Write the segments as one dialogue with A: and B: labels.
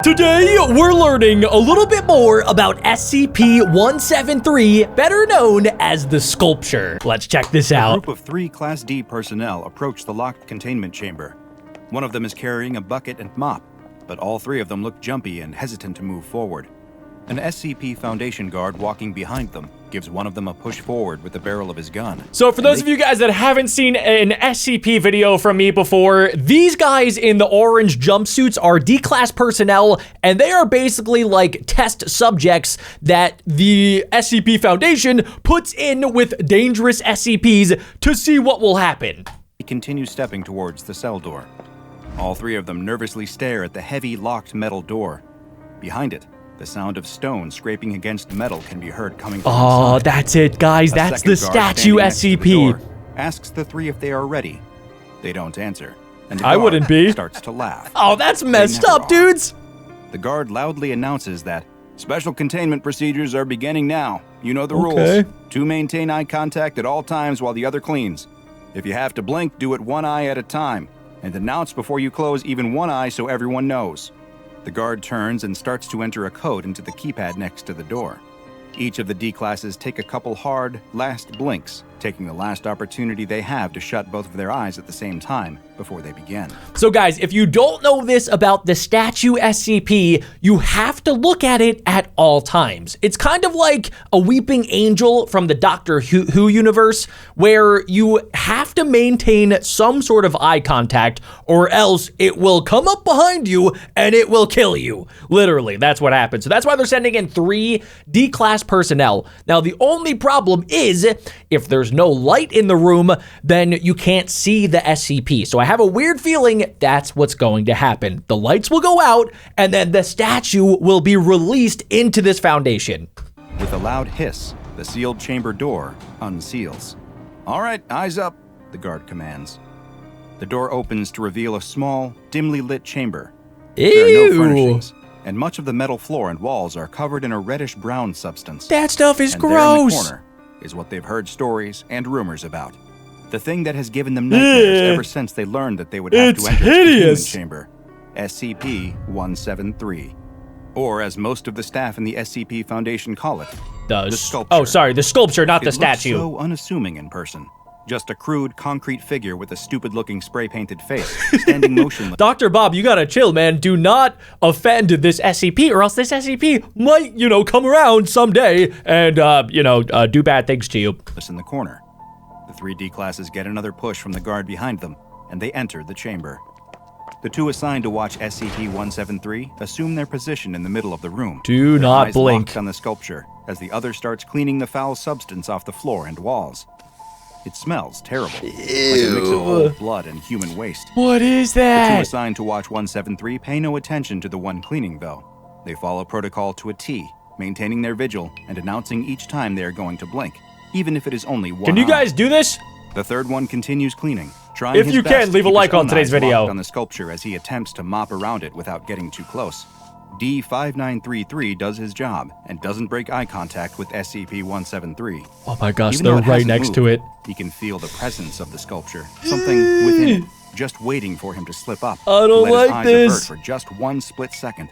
A: Today, we're learning a little bit more about SCP-173, better known as the Sculpture. Let's check this out.
B: A group of 3 Class D personnel approach the locked containment chamber. One of them is carrying a bucket and mop, but all 3 of them look jumpy and hesitant to move forward. An SCP Foundation guard walking behind them gives one of them a push forward with the barrel of his gun.
A: So for those of you guys that haven't seen an SCP video from me before, these guys in the orange jumpsuits are D-Class personnel, and they are basically like test subjects that the SCP Foundation puts in with dangerous SCPs to see what will happen.
B: He continues stepping towards the cell door. All 3 of them nervously stare at the heavy locked metal door. Behind it, the sound of stone scraping against metal can be heard coming from inside.
A: Oh, that's it, guys. That's the statue SCP.
B: Asks the 3 if they are ready. They don't answer. And the
A: I
B: guard
A: wouldn't be.
B: starts to laugh.
A: Oh, that's messed up, dudes.
B: The guard loudly announces that special containment procedures are beginning now. You know the rules. To maintain eye contact at all times while the other cleans. If you have to blink, do it one eye at a time. And announce before you close even one eye so everyone knows. The guard turns and starts to enter a code into the keypad next to the door. Each of the D-classes take a couple hard, last blinks, taking the last opportunity they have to shut both of their eyes at the same time before they begin.
A: So guys, if you don't know this about the statue SCP, you have to look at it at all times. It's kind of like a weeping angel from the Doctor Who universe, where you have to maintain some sort of eye contact or else it will come up behind you and it will kill you. Literally, that's what happens. So that's why they're sending in 3 D-Class personnel. Now, the only problem is if there's no light in the room, then you can't see the SCP. So I have a weird feeling that's what's going to happen. The lights will go out and then the statue will be released into this foundation.
B: With a loud hiss, the sealed chamber door unseals. All right, eyes up, the guard commands. The door opens to reveal a small, dimly lit chamber.
A: Ew.
B: There are no furnishings, and much of the metal floor and walls are covered in a reddish-brown substance.
A: That stuff is
B: and
A: gross.
B: There in the corner is what they've heard stories and rumors about. The thing that has given them nightmares ever since they learned that they would have to enter the containment chamber. SCP-173. Or as most of the staff in the SCP Foundation call it, the Sculpture.
A: Oh, sorry, the Sculpture, not the statue.
B: It looks so unassuming in person. Just a crude concrete figure with a stupid-looking spray-painted face, standing motionless.
A: Dr. Bob, you gotta chill, man. Do not offend this SCP, or else this SCP might, come around someday and, do bad things to you.
B: In the corner. The 3 D-classes get another push from the guard behind them, and they enter the chamber. The 2 assigned to watch SCP-173 assume their position in the middle of the room.
A: Do not blink.
B: Locked on the Sculpture, as the other starts cleaning the foul substance off the floor and walls. It smells terrible, like a mix of old blood and human waste.
A: What is that?
B: The 2 assigned to watch 173 pay no attention to the one cleaning, though. They follow protocol to a T, maintaining their vigil and announcing each time they are going to blink, even if it is only one
A: Can you
B: eye.
A: guys do this?
B: The 3rd one continues cleaning, trying
A: If
B: his
A: you
B: best
A: can,
B: to
A: leave a
B: keep
A: like
B: his
A: on
B: own
A: today's
B: eyes
A: video.
B: locked on the Sculpture as he attempts to mop around it without getting too close. D-5933 does his job and doesn't break eye contact with SCP-173.
A: Oh my gosh,
B: Even though
A: they're
B: it
A: right
B: hasn't
A: next to
B: moved,
A: it.
B: He can feel the presence of the Sculpture, something within it, just waiting for him to slip up.
A: I don't
B: to let his
A: like
B: eyes
A: this.
B: avert for just one split second.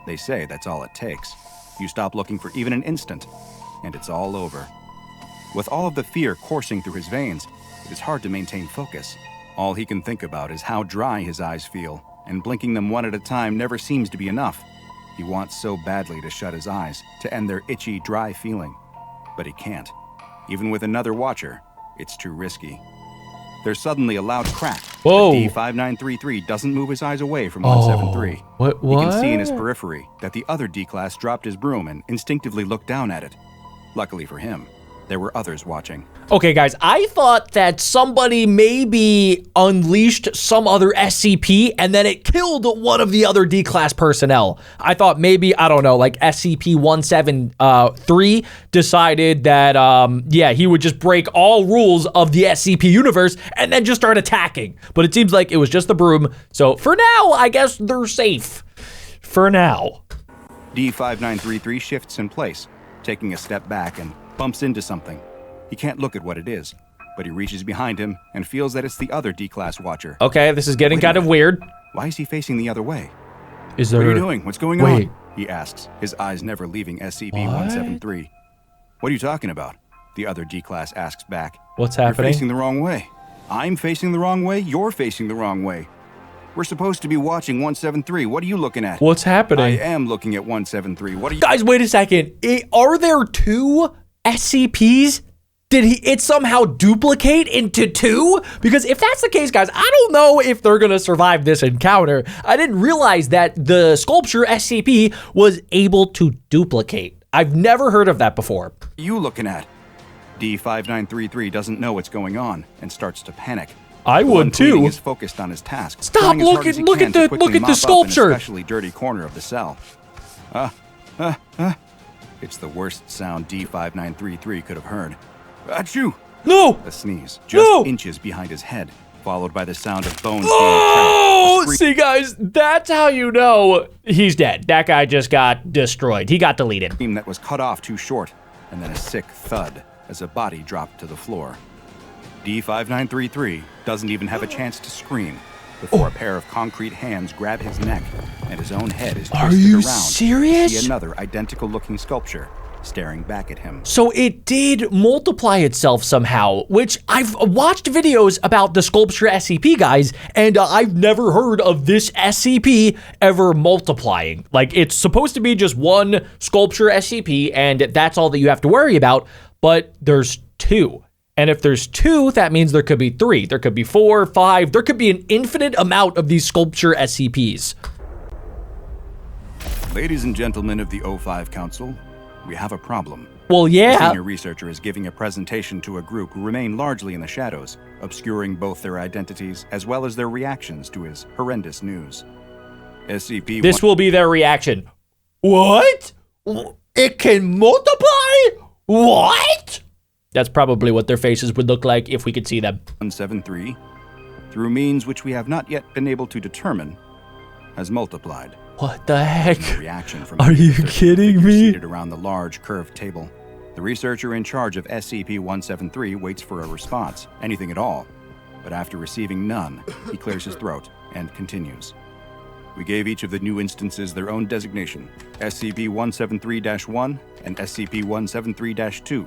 B: They say that's all it takes. You stop looking for even an instant, and it's all over. With all of the fear coursing through his veins, it is hard to maintain focus. All he can think about is how dry his eyes feel, and blinking them one at a time never seems to be enough. He wants so badly to shut his eyes, to end their itchy, dry feeling. But he can't. Even with another watcher, it's too risky. There's suddenly a loud crack.
A: Whoa.
B: D-5933 doesn't move his eyes away from 173.
A: What?
B: He can see in his periphery that the other D-class dropped his broom and instinctively looked down at it. Luckily for him, there were others watching.
A: Okay, guys, I thought that somebody maybe unleashed some other SCP and then it killed one of the other D-Class personnel. I thought maybe, I don't know, like SCP-173 decided that, he would just break all rules of the SCP universe and then just start attacking. But it seems like it was just the broom. So for now, I guess they're safe. For now.
B: D-5933 shifts in place, taking a step back and bumps into something. He can't look at what it is, but he reaches behind him and feels that it's the other D-Class watcher.
A: Okay, this is getting kind of weird.
B: Why is he facing the other way?
A: Is there...
B: What are you doing? What's going on? He asks, his eyes never leaving SCP-173. What are you talking about? The other D-Class asks back.
A: What's happening?
B: You're facing the wrong way. I'm facing the wrong way. You're facing the wrong way. We're supposed to be watching 173. What are you looking at?
A: What's happening?
B: I am looking at 173. What are you...
A: Guys, wait a second. Are there 2 SCPs? Did it somehow duplicate into 2? Because if that's the case, guys, I don't know if they're going to survive this encounter. I didn't realize that the Sculpture SCP was able to duplicate. I've never heard of that before.
B: What are you looking at? D5933 doesn't know what's going on and starts to panic.
A: I would too.
B: Is focused on his task.
A: Stop! Look at the sculpture.
B: Especially dirty corner of the cell. It's the worst sound D5933 could have heard. Achoo!
A: No!
B: A sneeze, just inches behind his head, followed by the sound of bones.
A: Oh! See, guys, that's how you know he's dead. That guy just got destroyed. He got deleted.
B: Scream that was cut off too short, and then a sick thud as a body dropped to the floor. D5933 doesn't even have a chance to scream before a pair of concrete hands grab his neck and his own head is twisted around.
A: Are you serious?
B: To see another identical-looking sculpture staring back at him.
A: So it did multiply itself somehow, which I've watched videos about the Sculpture SCP, guys, and I've never heard of this SCP ever multiplying. Like, it's supposed to be just one Sculpture SCP, and that's all that you have to worry about, but there's 2. And if there's 2, that means there could be 3, there could be 4, 5, there could be an infinite amount of these Sculpture SCPs.
B: Ladies and gentlemen of the O5 Council, we have a problem.
A: Well, yeah.
B: The senior researcher is giving a presentation to a group who remain largely in the shadows, obscuring both their identities as well as their reactions to his horrendous news. SCP-
A: This will be their reaction. What? It can multiply? What? That's probably what their faces would look like if we could see them.
B: 173, through means which we have not yet been able to determine, has multiplied.
A: What the heck?
B: No reaction from
A: Are you kidding me?
B: Seated around the large curved table. The researcher in charge of SCP-173 waits for a response, anything at all. But after receiving none, he clears his throat and continues. We gave each of the new instances their own designation, SCP-173-1 and SCP-173-2.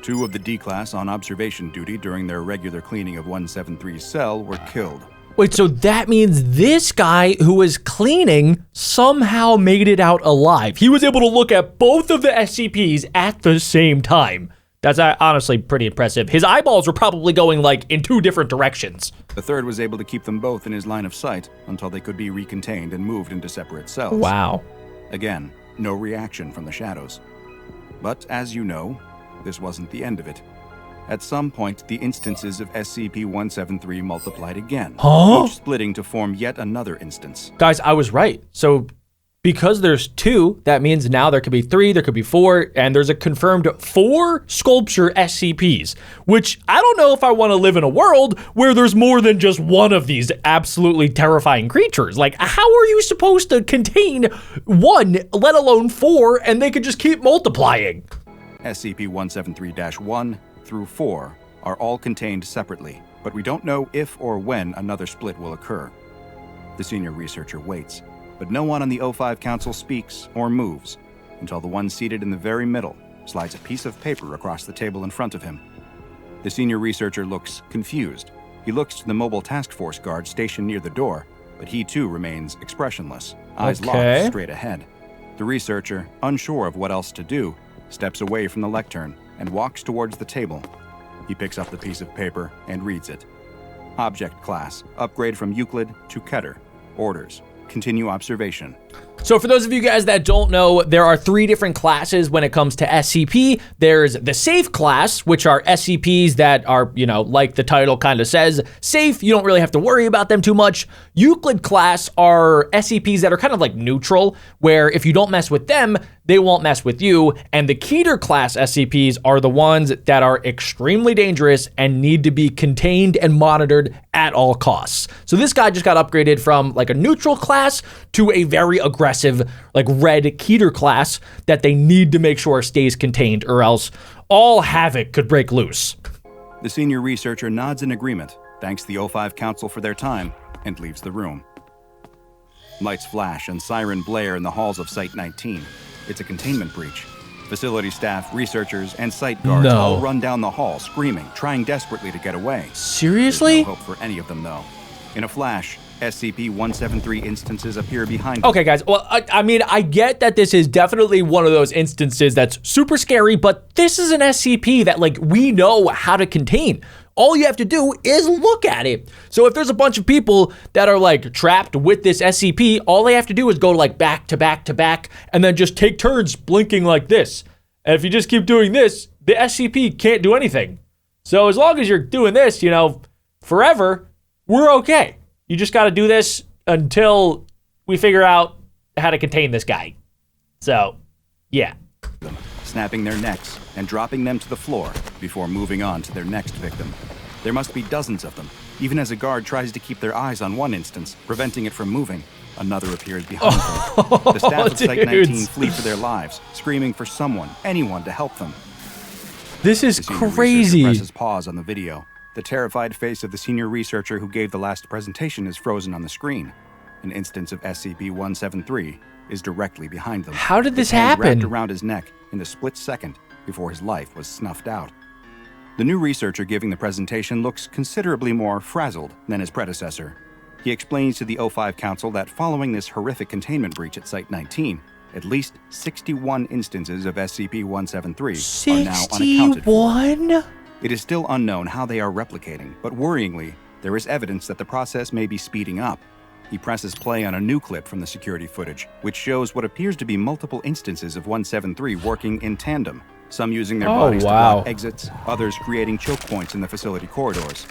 B: 2 of the D-Class on observation duty during their regular cleaning of 173's cell were killed.
A: Wait, so that means this guy who was cleaning somehow made it out alive. He was able to look at both of the SCPs at the same time. That's honestly pretty impressive. His eyeballs were probably going like in 2 different directions.
B: The third was able to keep them both in his line of sight until they could be recontained and moved into separate cells.
A: Wow.
B: Again, no reaction from the shadows. But as you know, this wasn't the end of it. At some point, the instances of SCP-173 multiplied again, each splitting to form yet another instance.
A: Guys, I was right. So because there's 2, that means now there could be 3, there could be 4, and there's a confirmed 4 Sculpture SCPs, which I don't know if I want to live in a world where there's more than just one of these absolutely terrifying creatures. Like, how are you supposed to contain 1, let alone 4, and they could just keep multiplying?
B: SCP-173-1 through 4 are all contained separately, but we don't know if or when another split will occur. The senior researcher waits, but no one on the O5 Council speaks or moves until the one seated in the very middle slides a piece of paper across the table in front of him. The senior researcher looks confused. He looks to the mobile task force guard stationed near the door, but he too remains expressionless, eyes locked straight ahead. The researcher, unsure of what else to do, steps away from the lectern and walks towards the table. He picks up the piece of paper and reads it. Object class, upgrade from Euclid to Keter. Orders, continue observation.
A: So for those of you guys that don't know, there are 3 different classes when it comes to SCP. There's the safe class, which are SCPs that are, you know, like the title kind of says, safe. You don't really have to worry about them too much. Euclid class are SCPs that are kind of like neutral, where if you don't mess with them, they won't mess with you. And the Keter class SCPs are the ones that are extremely dangerous and need to be contained and monitored at all costs. So this guy just got upgraded from like a neutral class to a very aggressive, like red Keter class that they need to make sure stays contained, or else all havoc could break loose.
B: The senior researcher nods in agreement, thanks the O5 Council for their time, and leaves the room. Lights flash and siren blare in the halls of Site-19. It's a containment breach. Facility staff, researchers, and site guards all run down the hall, screaming, trying desperately to get away.
A: Seriously?
B: There's no hope for any of them, though. In a flash, SCP-173 instances appear behind them.
A: Okay, guys. Well, I mean, I get that this is definitely one of those instances that's super scary, but this is an SCP that, like, we know how to contain. All you have to do is look at it. So if there's a bunch of people that are like trapped with this SCP, all they have to do is go like back to back to back and then just take turns blinking like this. And if you just keep doing this, the SCP can't do anything. So as long as you're doing this, you know, forever, we're okay. You just got to do this until we figure out how to contain this guy. So, yeah.
B: Snapping their necks and dropping them to the floor before moving on to their next victim. There must be dozens of them. Even as a guard tries to keep their eyes on one instance, preventing it from moving, another appears behind them. The staff of Site-19 flee for their lives, screaming for someone, anyone to help them.
A: This is crazy.
B: The presses pause on the video. The terrified face of the senior researcher who gave the last presentation is frozen on the screen. An instance of SCP-173 is directly behind them.
A: How did this
B: his hand
A: happen?
B: wrapped around his neck in the split second before his life was snuffed out. The new researcher giving the presentation looks considerably more frazzled than his predecessor. He explains to the O5 Council that following this horrific containment breach at Site-19, at least 61 instances of SCP-173 are now unaccounted for.
A: 61?
B: It is still unknown how they are replicating, but worryingly, there is evidence that the process may be speeding up. He presses play on a new clip from the security footage, which shows what appears to be multiple instances of 173 working in tandem, some using their bodies to block exits, others creating choke points in the facility corridors.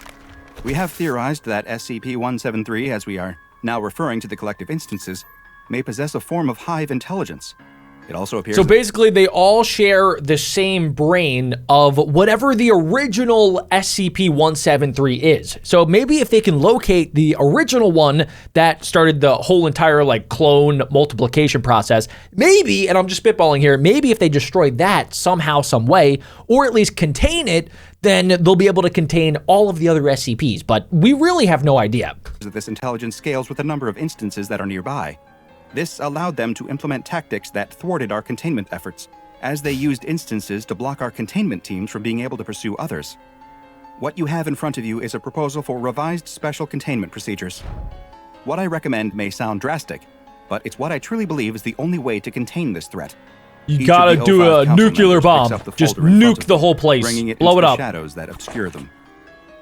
B: We have theorized that SCP-173, as we are now referring to the collective instances, may possess a form of hive intelligence. It also appears
A: so basically they all share the same brain of whatever the original SCP-173 is. So maybe if they can locate the original one that started the whole entire like clone multiplication process, maybe, and I'm just spitballing here, maybe if they destroy that somehow, some way, or at least contain it, then they'll be able to contain all of the other SCPs. But we really have no idea.
B: This intelligence scales with the number of instances that are nearby. This allowed them to implement tactics that thwarted our containment efforts, as they used instances to block our containment teams from being able to pursue others. What you have in front of you is a proposal for revised special containment procedures. What I recommend may sound drastic, but it's what I truly believe is the only way to contain this threat.
A: You gotta do a nuclear bomb. Just nuke the whole place. Blow it up.
B: Shadows that obscure them.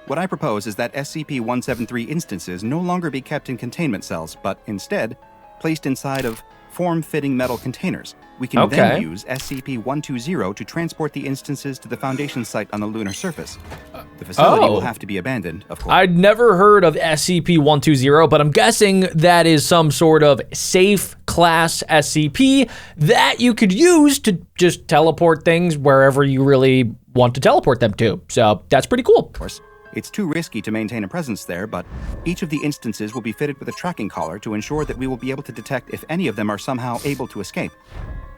B: What I propose is that SCP-173 instances no longer be kept in containment cells, but instead placed inside of form-fitting metal containers. We can then use SCP-120 to transport the instances to the Foundation site on the lunar surface. The facility will have to be abandoned, of course.
A: I'd never heard of SCP-120, but I'm guessing that is some sort of safe class SCP that you could use to just teleport things wherever you really want to teleport them to. So that's pretty cool.
B: Of course. It's too risky to maintain a presence there, but each of the instances will be fitted with a tracking collar to ensure that we will be able to detect if any of them are somehow able to escape.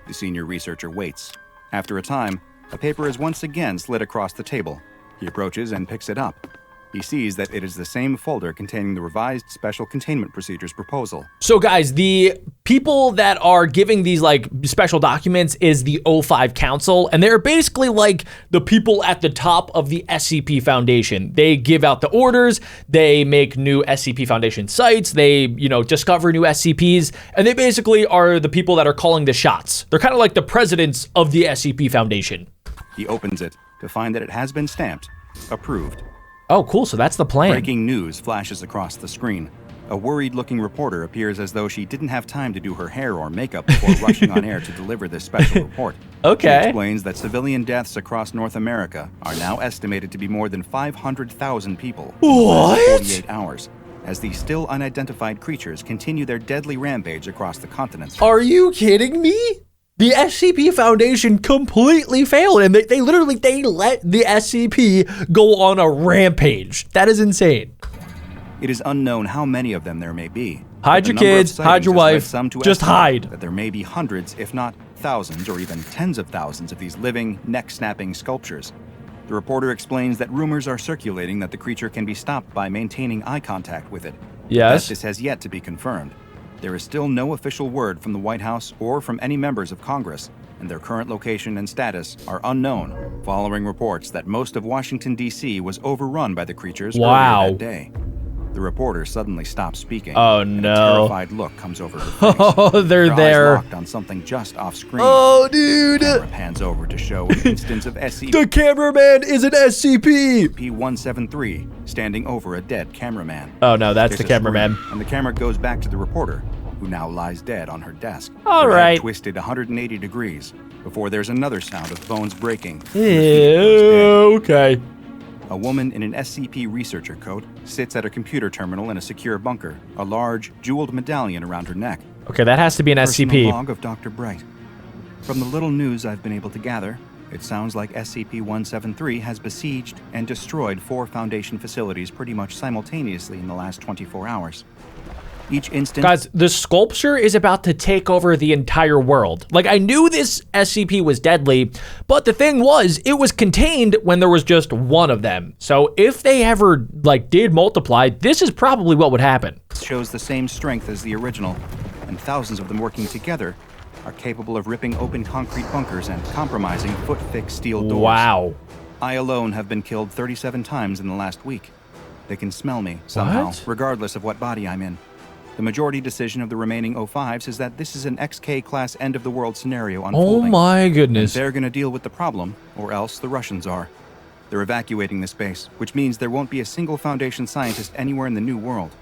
B: The senior researcher waits. After a time, a paper is once again slid across the table. He approaches and picks it up. He sees that it is the same folder containing the revised special containment procedures proposal.
A: So guys, the people that are giving these like special documents is the O5 Council, and they're basically like the people at the top of the SCP Foundation. They give out the orders, they make new SCP Foundation sites, they, you know, discover new SCPs, and they basically are the people that are calling the shots. They're kind of like the presidents of the SCP Foundation.
B: He opens it to find that it has been stamped, approved.
A: Oh, cool. So that's the plan.
B: Breaking news flashes across the screen. A worried-looking reporter appears as though she didn't have time to do her hair or makeup before rushing on air to deliver this special report.
A: Okay.
B: She explains that civilian deaths across North America are now estimated to be more than 500,000 people in the last 48 hours, as these still unidentified creatures continue their deadly rampage across the continent.
A: Are you kidding me? The SCP Foundation completely failed, and they literally let the SCP go on a rampage. That is insane.
B: It is unknown how many of them there may be.
A: Hide your kids, hide your wife, just hide.
B: That there may be hundreds, if not thousands, or even tens of thousands of these living, neck-snapping sculptures. The reporter explains that rumors are circulating that the creature can be stopped by maintaining eye contact with it.
A: Yes.
B: But this has yet to be confirmed. There is still no official word from the White House or from any members of Congress, and their current location and status are unknown, following reports that most of Washington, D.C. was overrun by the creatures earlier that day. The reporter suddenly stops speaking.
A: Oh,
B: and
A: no.
B: a terrified look comes over her face.
A: Oh, they're
B: her
A: there.
B: eyes locked on something just off screen.
A: Oh, dude.
B: The camera pans over to show an instance of SCP.
A: The cameraman is an SCP.
B: SCP-173 standing over a dead cameraman.
A: Oh, no, that's
B: There's
A: the
B: a
A: cameraman.
B: scream, and the camera goes back to the reporter, who now lies dead on her desk.
A: All
B: her head
A: right.
B: twisted 180 degrees before there's another sound of bones breaking.
A: Ew, okay.
B: A woman in an SCP researcher coat sits at a computer terminal in a secure bunker, a large, jeweled medallion around her neck.
A: Okay, that has to be an
B: Personal
A: SCP.
B: log of Dr. Bright. From the little news I've been able to gather, it sounds like SCP-173 has besieged and destroyed 4 Foundation facilities pretty much simultaneously in the last 24 hours. Each instance...
A: Guys, the sculpture is about to take over the entire world. Like, I knew this SCP was deadly, but the thing was, it was contained when there was just one of them. So if they ever, like, did multiply, this is probably what would happen.
B: shows the same strength as the original, and thousands of them working together are capable of ripping open concrete bunkers and compromising foot-thick steel doors.
A: Wow.
B: I alone have been killed 37 times in the last week. They can smell me somehow,
A: What?
B: regardless of what body I'm in. The majority decision of the remaining O5s is that this is an XK-class end-of-the-world scenario unfolding.
A: Oh my goodness.
B: They're gonna deal with the problem, or else the Russians are. They're evacuating this base, which means there won't be a single Foundation scientist anywhere in the New World.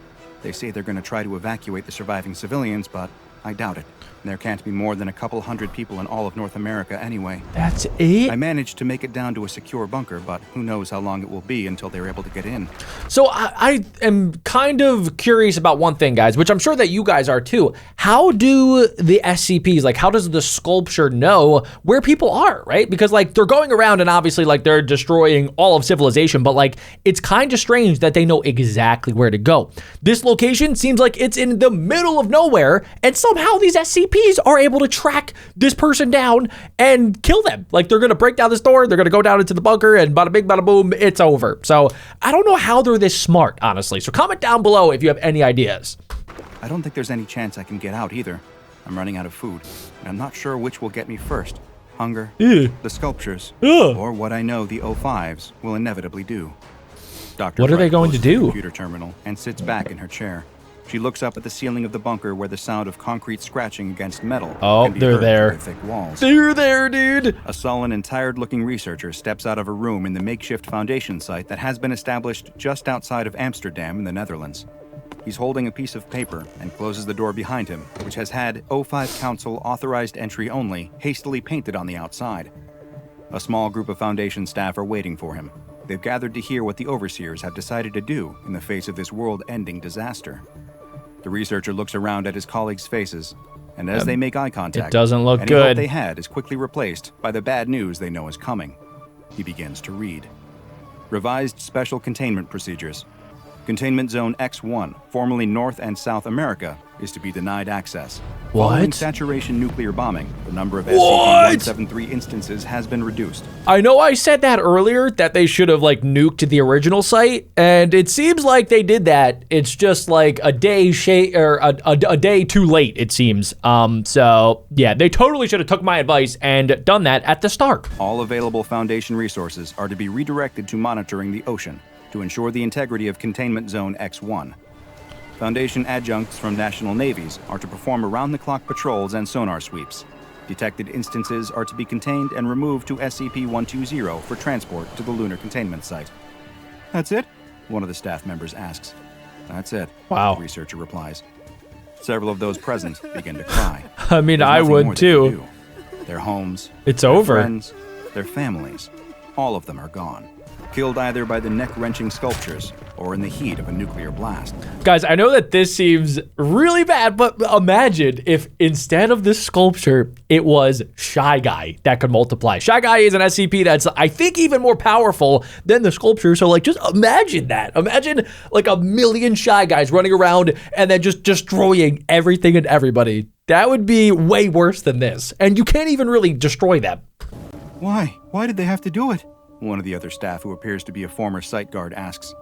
B: They say they're gonna try to evacuate the surviving civilians, but I doubt it. There can't be more than a couple hundred people in all of North America anyway.
A: That's it?
B: I managed to make it down to a secure bunker, but who knows how long it will be until they're able to get in.
A: So I am kind of curious about one thing, guys, which I'm sure that you guys are too. How do the SCPs, like how does the sculpture know where people are, right? Because like they're going around and obviously like they're destroying all of civilization, but like it's kind of strange that they know exactly where to go. This location seems like it's in the middle of nowhere, and somehow these SCPs are able to track this person down and kill them. Like they're gonna break down this door, they're gonna go down into the bunker, and bada bing, bada boom, it's over. So I don't know how they're this smart, honestly. So comment down below if you have any ideas.
B: I don't think there's any chance I can get out either. I'm running out of food, and I'm not sure which will get me first. Hunger,
A: Ew.
B: the sculptures,
A: Ugh.
B: or what I know the O5s will inevitably do. Dr.
A: What are they
B: Bright
A: going to
B: closes the
A: do?
B: computer terminal and sits back in her chair. She looks up at the ceiling of the bunker where the sound of concrete scratching against metal
A: Oh,
B: can be
A: they're
B: heard
A: there.
B: through the thick walls.
A: They're there, dude.
B: A sullen and tired-looking researcher steps out of a room in the makeshift Foundation site that has been established just outside of Amsterdam in the Netherlands. He's holding a piece of paper and closes the door behind him, which has had O5 Council authorized entry only hastily painted on the outside. A small group of Foundation staff are waiting for him. They've gathered to hear what the overseers have decided to do in the face of this world-ending disaster. The researcher looks around at his colleagues' faces, and as they make eye contact,
A: it doesn't look
B: any
A: good.
B: hope they had is quickly replaced by the bad news they know is coming. He begins to read. Revised Special Containment Procedures. Containment Zone X1, formerly North and South America, is to be denied access. Following
A: What?
B: saturation nuclear bombing, the number of
A: What?
B: SCP-173 instances has been reduced.
A: I know I said that earlier, that they should have like nuked the original site, and it seems like they did that. It's just like a day a day too late, it seems. So yeah, they totally should have took my advice and done that at the start.
B: All available Foundation resources are to be redirected to monitoring the ocean to ensure the integrity of Containment Zone X1. Foundation adjuncts from national navies are to perform around-the-clock patrols and sonar sweeps. Detected instances are to be contained and removed to SCP-120 for transport to the lunar containment site. That's it? One of the staff members asks. That's it,
A: Wow.
B: the researcher replies. Several of those present begin to cry.
A: I mean,
B: There's
A: I
B: nothing
A: would
B: more they can
A: too.
B: do. Their homes,
A: It's
B: their
A: over.
B: friends, their families, all of them are gone. Killed either by the neck-wrenching sculptures or in the heat of a nuclear blast.
A: Guys, I know that this seems really bad, but imagine if instead of this sculpture, it was Shy Guy that could multiply. Shy Guy is an SCP that's, I think, even more powerful than the sculpture. So, like, just imagine that. Imagine, like, a million Shy Guys running around and then just destroying everything and everybody. That would be way worse than this. And you can't even really destroy them.
B: Why? Why did they have to do it? One of the other staff, who appears to be a former site guard, asks.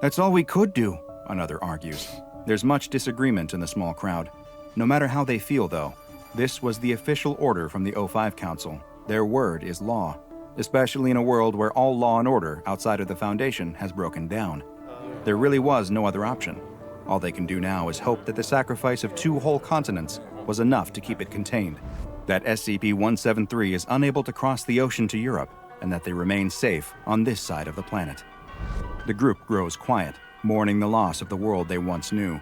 B: That's all we could do, another argues. There's much disagreement in the small crowd. No matter how they feel, though, this was the official order from the O5 Council. Their word is law, especially in a world where all law and order outside of the Foundation has broken down. There really was no other option. All they can do now is hope that the sacrifice of 2 whole continents was enough to keep it contained, that SCP-173 is unable to cross the ocean to Europe, and that they remain safe on this side of the planet. The group grows quiet, mourning the loss of the world they once knew,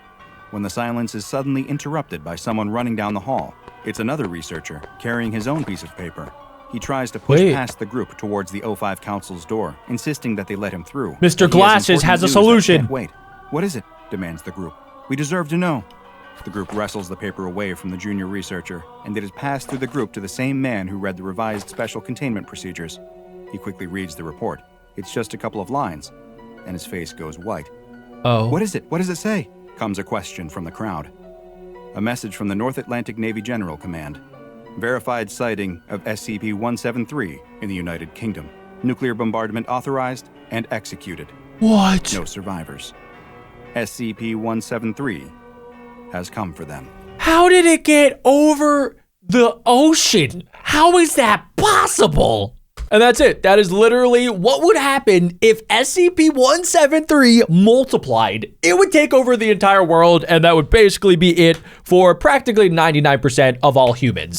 B: when the silence is suddenly interrupted by someone running down the hall. It's another researcher, carrying his own piece of paper. He tries to push past the group towards the O5 Council's door, insisting that they let him through.
A: Mr. Glasses has a solution.
B: Wait, what is it? Demands the group. We deserve to know. The group wrestles the paper away from the junior researcher, and it is passed through the group to the same man who read the revised special containment procedures. He quickly reads the report. It's just a couple of lines, and his face goes white.
A: Oh.
B: What is it? What does it say? Comes a question from the crowd. A message from the North Atlantic Navy General Command. Verified sighting of SCP-173 in the United Kingdom. Nuclear bombardment authorized and executed.
A: What?
B: No survivors. SCP-173 has come for them.
A: How did it get over the ocean? How is that possible? And that's it. That is literally what would happen if SCP-173 multiplied. It would take over the entire world, and that would basically be it for practically 99% of all humans.